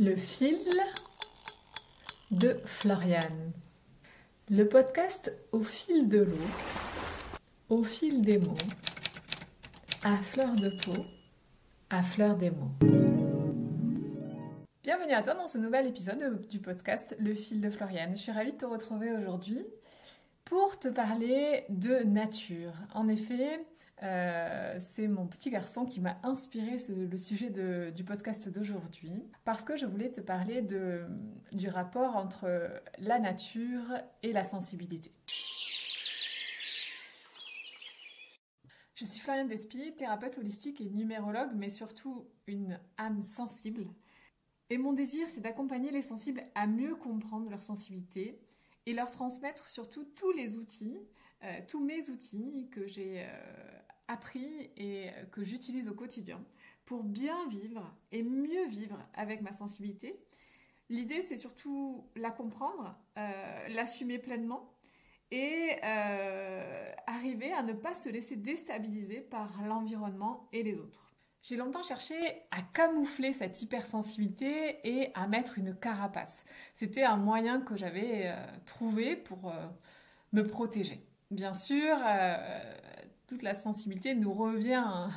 Le fil de Floriane. Le podcast au fil de l'eau, au fil des mots, à fleur de peau, à fleur des mots. Bienvenue à toi dans ce nouvel épisode du podcast Le fil de Floriane. Je suis ravie de te retrouver aujourd'hui pour te parler de nature. En effet, c'est mon petit garçon qui m'a inspiré le sujet du podcast d'aujourd'hui parce que je voulais te parler du rapport entre la nature et la sensibilité. Je suis Floriane Despy, thérapeute holistique et numérologue, mais surtout une âme sensible. Et mon désir, c'est d'accompagner les sensibles à mieux comprendre leur sensibilité et leur transmettre surtout tous les outils, tous mes outils que j'ai appris et que j'utilise au quotidien pour bien vivre et mieux vivre avec ma sensibilité. L'idée, c'est surtout la comprendre, l'assumer pleinement et arriver à ne pas se laisser déstabiliser par l'environnement et les autres. J'ai longtemps cherché à camoufler cette hypersensibilité et à mettre une carapace. C'était un moyen que j'avais trouvé pour me protéger. Bien sûr, toute la sensibilité nous revient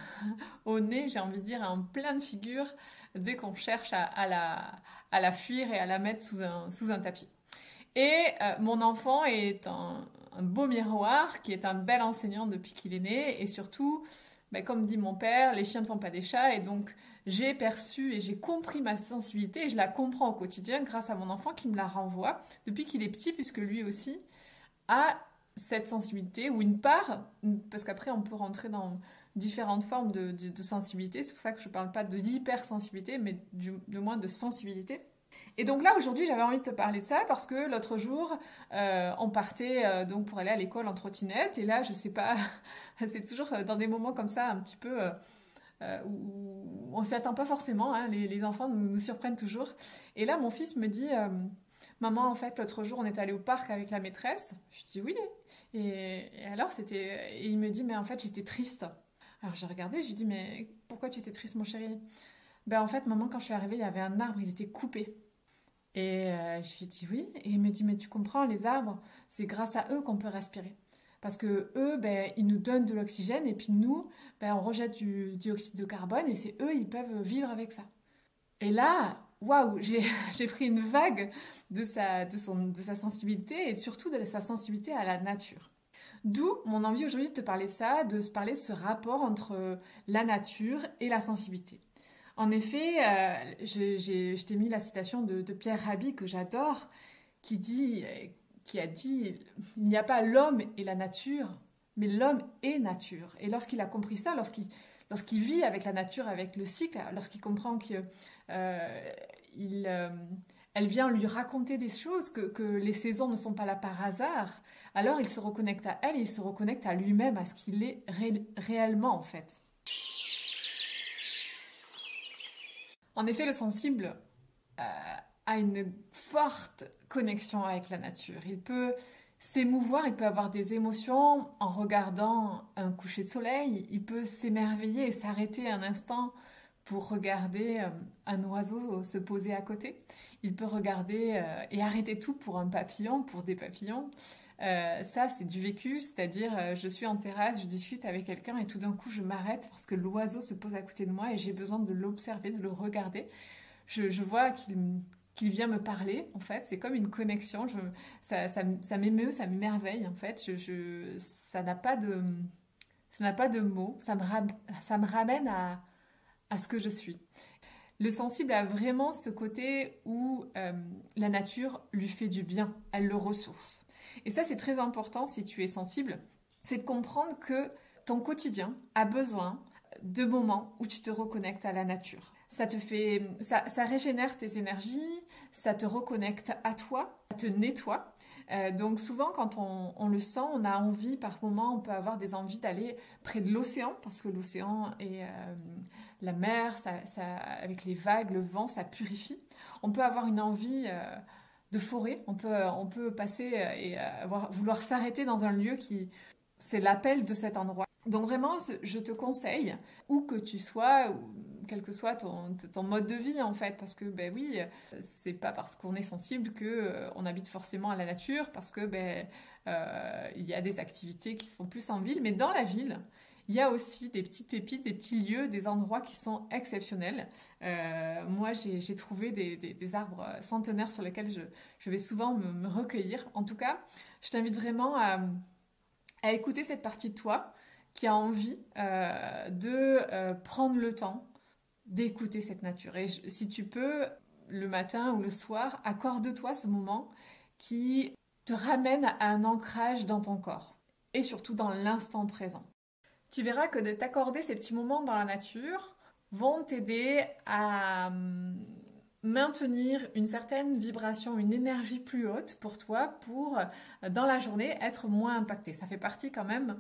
au nez, j'ai envie de dire, en pleine figure, dès qu'on cherche à la fuir et à la mettre sous un tapis. Et mon enfant est un beau miroir, qui est un bel enseignant depuis qu'il est né, et surtout, comme dit mon père, les chiens ne font pas des chats, et donc j'ai perçu et j'ai compris ma sensibilité, et je la comprends au quotidien grâce à mon enfant qui me la renvoie depuis qu'il est petit, puisque lui aussi a cette sensibilité, ou une part, parce qu'après on peut rentrer dans différentes formes de sensibilité, c'est pour ça que je ne parle pas de l'hypersensibilité, mais du moins de sensibilité. Et donc là, aujourd'hui, j'avais envie de te parler de ça parce que l'autre jour, on partait donc pour aller à l'école en trottinette. Et là, je sais pas, c'est toujours dans des moments comme ça, un petit peu où on s'y attend pas forcément. Hein, les enfants nous surprennent toujours. Et là, mon fils me dit, maman, en fait, l'autre jour, on est allé au parc avec la maîtresse. Je dis oui. Et alors, et il me dit, mais en fait, j'étais triste. Alors, j'ai regardé, je lui dis, mais pourquoi tu étais triste, mon chéri? En fait, maman, quand je suis arrivée, il y avait un arbre, il était coupé. Et je lui ai dit oui. Et il me dit, mais tu comprends, les arbres, c'est grâce à eux qu'on peut respirer. Parce que eux, ils nous donnent de l'oxygène et puis nous, on rejette du dioxyde de carbone et c'est eux, ils peuvent vivre avec ça. Et là, waouh, j'ai pris une vague de sa sensibilité et surtout de sa sensibilité à la nature. D'où mon envie aujourd'hui de te parler de ça, de parler de ce rapport entre la nature et la sensibilité. En effet, je t'ai mis la citation de Pierre Rabhi que j'adore, qui a dit « Il n'y a pas l'homme et la nature, mais l'homme est nature ». Et lorsqu'il a compris ça, lorsqu'il vit avec la nature, avec le cycle, lorsqu'il comprend qu'elle vient lui raconter des choses, que les saisons ne sont pas là par hasard, alors il se reconnecte à elle et il se reconnecte à lui-même, à ce qu'il est réellement en fait. En effet, le sensible a une forte connexion avec la nature. Il peut s'émouvoir, il peut avoir des émotions en regardant un coucher de soleil. Il peut s'émerveiller et s'arrêter un instant pour regarder un oiseau se poser à côté. Il peut regarder et arrêter tout pour un papillon, pour des papillons. Ça, c'est du vécu, c'est-à-dire je suis en terrasse, je discute avec quelqu'un et tout d'un coup, je m'arrête parce que l'oiseau se pose à côté de moi et j'ai besoin de l'observer, de le regarder. Je vois qu'il vient me parler, en fait. C'est comme une connexion. Ça m'émeut, ça m'émerveille, en fait. Ça n'a pas de mots. Ça me ramène à ce que je suis. Le sensible a vraiment ce côté où la nature lui fait du bien. Elle le ressource. Et ça, c'est très important si tu es sensible, c'est de comprendre que ton quotidien a besoin de moments où tu te reconnectes à la nature. Ça régénère tes énergies, ça te reconnecte à toi, ça te nettoie. Donc souvent, quand on le sent, on a envie, par moments, on peut avoir des envies d'aller près de l'océan, parce que l'océan et la mer, avec les vagues, le vent, ça purifie. On peut avoir une envie de forêt, on peut passer et vouloir s'arrêter dans un lieu c'est l'appel de cet endroit. Donc vraiment, je te conseille, où que tu sois, quel que soit ton mode de vie en fait, parce que ben oui, c'est pas parce qu'on est sensible que on habite forcément à la nature, parce que il y a des activités qui se font plus en ville, mais dans la ville, il y a aussi des petites pépites, des petits lieux, des endroits qui sont exceptionnels. Moi, j'ai trouvé des arbres centenaires sur lesquels je vais souvent me recueillir. En tout cas, je t'invite vraiment à écouter cette partie de toi qui a envie de prendre le temps d'écouter cette nature. Et si tu peux, le matin ou le soir, accorde-toi ce moment qui te ramène à un ancrage dans ton corps et surtout dans l'instant présent. Tu verras que de t'accorder ces petits moments dans la nature vont t'aider à maintenir une certaine vibration, une énergie plus haute pour toi, pour dans la journée être moins impacté. Ça fait partie quand même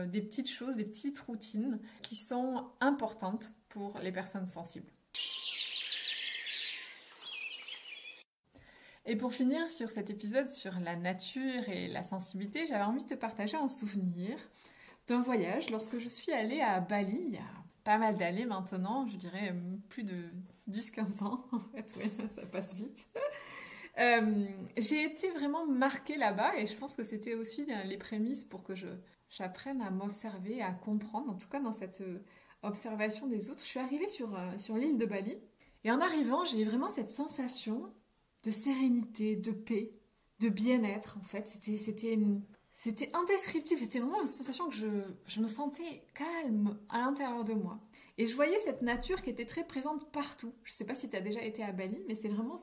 des petites choses, des petites routines qui sont importantes pour les personnes sensibles. Et pour finir sur cet épisode sur la nature et la sensibilité, j'avais envie de te partager un souvenir d'un voyage lorsque je suis allée à Bali, il y a pas mal d'années maintenant, je dirais plus de 10-15 ans, en fait, ouais, ça passe vite. J'ai été vraiment marquée là-bas et je pense que c'était aussi les prémices pour que j'apprenne à m'observer, à comprendre, en tout cas dans cette observation des autres. Je suis arrivée sur l'île de Bali et en arrivant, j'ai eu vraiment cette sensation de sérénité, de paix, de bien-être en fait. C'était indescriptible, c'était vraiment une sensation que je me sentais calme à l'intérieur de moi. Et je voyais cette nature qui était très présente partout. Je ne sais pas si tu as déjà été à Bali, mais c'est vraiment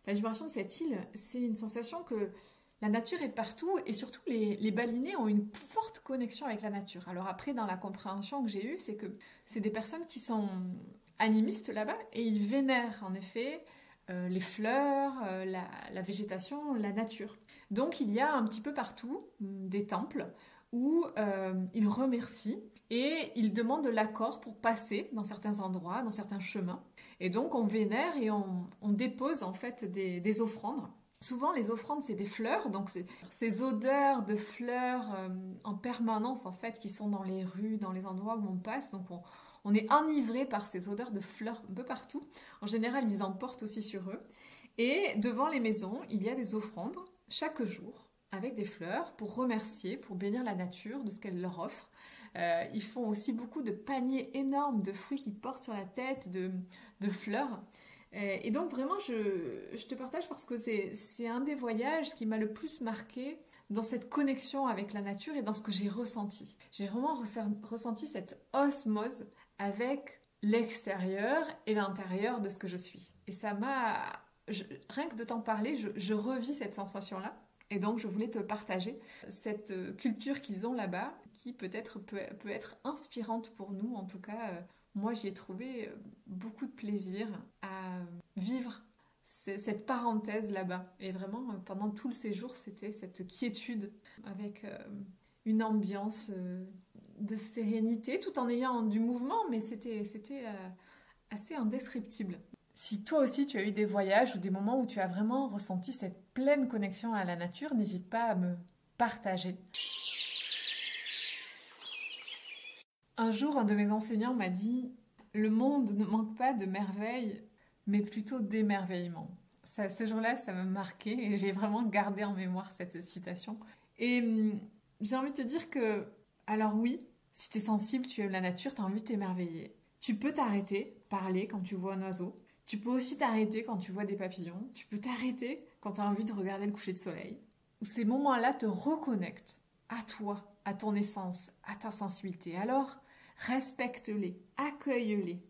la vibration de cette île, c'est une sensation que la nature est partout et surtout les Balinais ont une forte connexion avec la nature. Alors après, dans la compréhension que j'ai eue, c'est que c'est des personnes qui sont animistes là-bas et ils vénèrent en effet les fleurs, la végétation, la nature. Donc il y a un petit peu partout des temples où ils remercient et ils demandent de l'accord pour passer dans certains endroits, dans certains chemins. Et donc on vénère et on dépose en fait des offrandes. Souvent les offrandes c'est des fleurs, donc c'est ces odeurs de fleurs en permanence en fait qui sont dans les rues, dans les endroits où on passe. Donc on est enivré par ces odeurs de fleurs un peu partout. En général ils en portent aussi sur eux. Et devant les maisons il y a des offrandes chaque jour avec des fleurs pour remercier, pour bénir la nature de ce qu'elle leur offre. Ils font aussi beaucoup de paniers énormes de fruits qu'ils portent sur la tête, de fleurs. Et donc vraiment, je te partage parce que c'est un des voyages qui m'a le plus marqué dans cette connexion avec la nature et dans ce que j'ai ressenti. J'ai vraiment ressenti cette osmose avec l'extérieur et l'intérieur de ce que je suis. Et ça m'a... rien que de t'en parler, je revis cette sensation-là. Et donc, je voulais te partager cette culture qu'ils ont là-bas, qui peut-être peut être inspirante pour nous. En tout cas, moi, j'y ai trouvé beaucoup de plaisir à vivre cette parenthèse là-bas. Et vraiment, pendant tout le séjour, c'était cette quiétude avec une ambiance de sérénité, tout en ayant du mouvement, mais c'était assez indescriptible. Si toi aussi tu as eu des voyages ou des moments où tu as vraiment ressenti cette pleine connexion à la nature, n'hésite pas à me partager. Un jour, un de mes enseignants m'a dit « Le monde ne manque pas de merveilles, mais plutôt d'émerveillement ». Ce jour-là, ça m'a marqué et j'ai vraiment gardé en mémoire cette citation. Et j'ai envie de te dire que, alors oui, si tu es sensible, tu aimes la nature, tu as envie de t'émerveiller. Tu peux t'arrêter, parler quand tu vois un oiseau. Tu peux aussi t'arrêter quand tu vois des papillons. Tu peux t'arrêter quand tu as envie de regarder le coucher de soleil. Ces moments-là te reconnectent à toi, à ton essence, à ta sensibilité. Alors, respecte-les, accueille-les.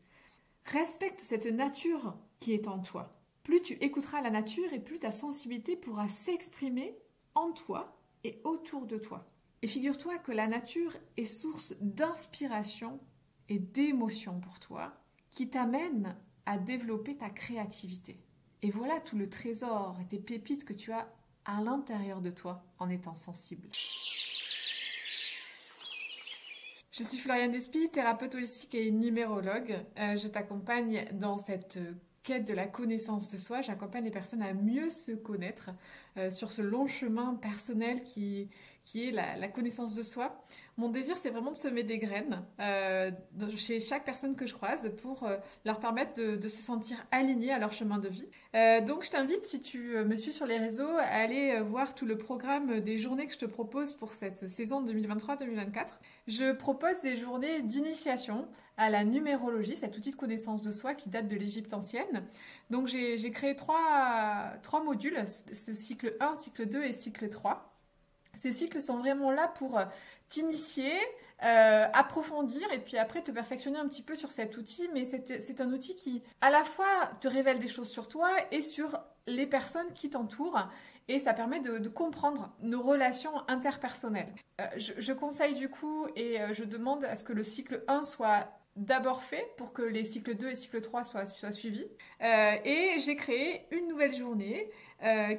Respecte cette nature qui est en toi. Plus tu écouteras la nature et plus ta sensibilité pourra s'exprimer en toi et autour de toi. Et figure-toi que la nature est source d'inspiration et d'émotion pour toi qui t'amène à développer ta créativité. Et voilà tout le trésor et tes pépites que tu as à l'intérieur de toi en étant sensible. Je suis Floriane Despy, thérapeute holistique et numérologue. Je t'accompagne dans cette quête de la connaissance de soi. J'accompagne les personnes à mieux se connaître sur ce long chemin personnel qui qui est la connaissance de soi. Mon désir, c'est vraiment de semer des graines chez chaque personne que je croise pour leur permettre de se sentir alignés à leur chemin de vie. Donc, je t'invite, si tu me suis sur les réseaux, à aller voir tout le programme des journées que je te propose pour cette saison 2023-2024. Je propose des journées d'initiation à la numérologie, cet outil de connaissance de soi qui date de l'Égypte ancienne. Donc, j'ai créé trois modules, c'est cycle 1, cycle 2 et cycle 3. Ces cycles sont vraiment là pour t'initier, approfondir et puis après te perfectionner un petit peu sur cet outil. Mais c'est un outil qui à la fois te révèle des choses sur toi et sur les personnes qui t'entourent. Et ça permet de comprendre nos relations interpersonnelles. Je conseille du coup et je demande à ce que le cycle 1 soit d'abord fait pour que les cycles 2 et cycle 3 soient suivis. Et j'ai créé une nouvelle journée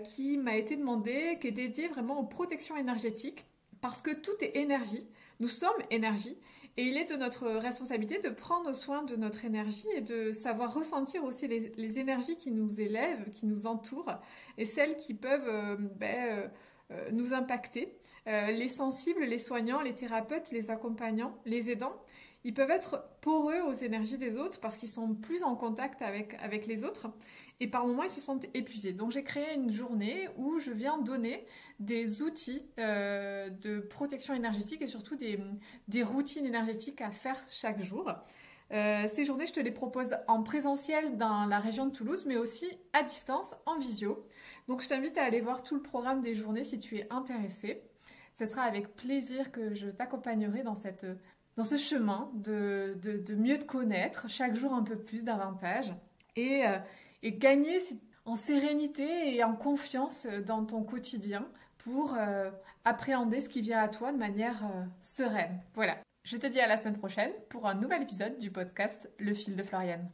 qui m'a été demandée, qui est dédiée vraiment aux protections énergétiques, parce que tout est énergie, nous sommes énergie, et il est de notre responsabilité de prendre soin de notre énergie et de savoir ressentir aussi les énergies qui nous élèvent, qui nous entourent, et celles qui peuvent nous impacter. Les sensibles, les soignants, les thérapeutes, les accompagnants, les aidants, ils peuvent être poreux aux énergies des autres parce qu'ils sont plus en contact avec les autres et par moments ils se sentent épuisés. Donc j'ai créé une journée où je viens donner des outils de protection énergétique et surtout des routines énergétiques à faire chaque jour. Ces journées, je te les propose en présentiel dans la région de Toulouse, mais aussi à distance, en visio. Donc je t'invite à aller voir tout le programme des journées si tu es intéressé. Ce sera avec plaisir que je t'accompagnerai dans ce chemin de mieux te connaître, chaque jour un peu plus, davantage, et gagner en sérénité et en confiance dans ton quotidien pour appréhender ce qui vient à toi de manière sereine. Voilà. Je te dis à la semaine prochaine pour un nouvel épisode du podcast Le fil de Floriane.